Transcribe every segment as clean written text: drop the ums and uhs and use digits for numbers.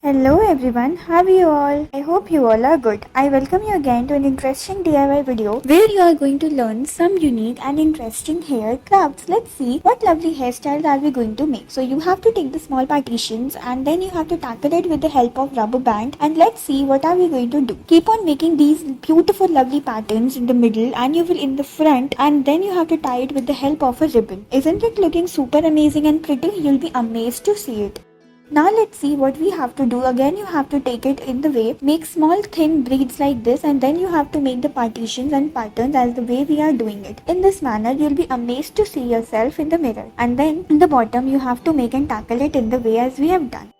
Hello everyone, how are you all? I hope you all are good. I welcome you again to an interesting DIY video where you are going to learn some unique and interesting hair crafts. Let's see what lovely hairstyles are we going to make. So you have to take the small partitions and then you have to tackle it with the help of rubber band, and let's see what are we going to do. Keep on making these beautiful lovely patterns in the middle and you will in the front, and then you have to tie it with the help of a ribbon. Isn't it looking super amazing and pretty? You'll be amazed to see it. Now let's see what we have to do. Again, you have to take it in the way, make small thin braids like this, and then you have to make the partitions and patterns as the way we are doing it. In this manner, you'll be amazed to see yourself in the mirror. And then in the bottom, you have to make and tackle it in the way as we have done.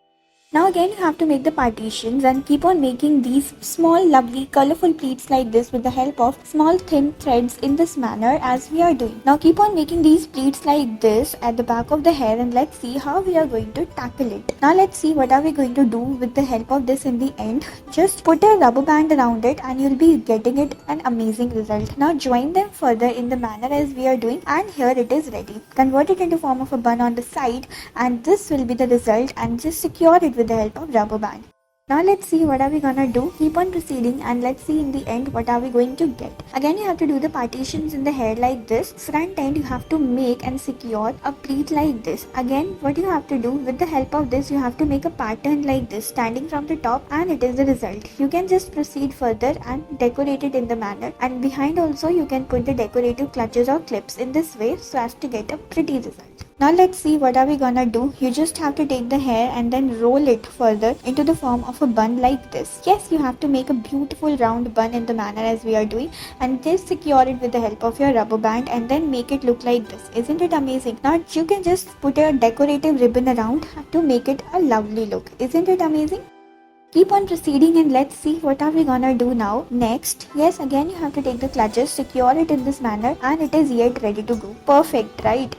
Now again you have to make the partitions and keep on making these small lovely colorful pleats like this with the help of small thin threads in this manner as we are doing. Now keep on making these pleats like this at the back of the hair, and let's see how we are going to tackle it. Now let's see what are we going to do with the help of this in the end. Just put a rubber band around it and you'll be getting it an amazing result. Now join them further in the manner as we are doing, and here it is ready. Convert it into form of a bun on the side, and this will be the result, and just secure it with the help of rubber band. Now let's see what are we gonna do. Keep on proceeding and let's see in the end what are we going to get. Again you have to do the partitions in the hair like this. Front end you have to make and secure a pleat like this. Again what you have to do, with the help of this you have to make a pattern like this standing from the top, and it is the result. You can just proceed further and decorate it in the manner, and behind also you can put the decorative clutches or clips in this way so as to get a pretty result. Now let's see what are we gonna do. You just have to take the hair and then roll it further into the form of a bun like this. Yes, you have to make a beautiful round bun in the manner as we are doing, and just secure it with the help of your rubber band and then make it look like this. Isn't it amazing? Now you can just put a decorative ribbon around to make it a lovely look. Isn't it amazing? Keep on proceeding and let's see what are we gonna do now. Next, yes, again you have to take the clutches, secure it in this manner, and it is yet ready to go. Perfect, right?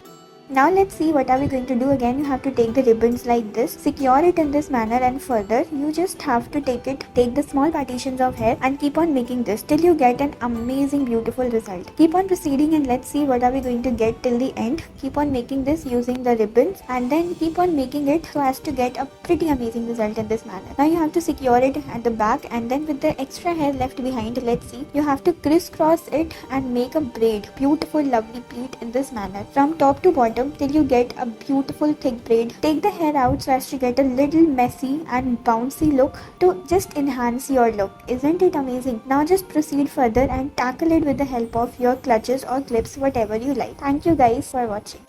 Now let's see what are we going to do. Again you have to take the ribbons like this, secure it in this manner, and further you just have to take the small partitions of hair and keep on making this till you get an amazing beautiful result. Keep on proceeding and let's see what are we going to get till the end. Keep on making this using the ribbons and then keep on making it so as to get a pretty amazing result in this manner. Now you have to secure it at the back, and then with the extra hair left behind, let's see, you have to crisscross it and make a braid, beautiful lovely pleat in this manner from top to bottom till you get a beautiful thick braid. Take the hair out so as to get a little messy and bouncy look to just enhance your look. Isn't it amazing? Now just proceed further and tackle it with the help of your clutches or clips, whatever you like. Thank you guys for watching.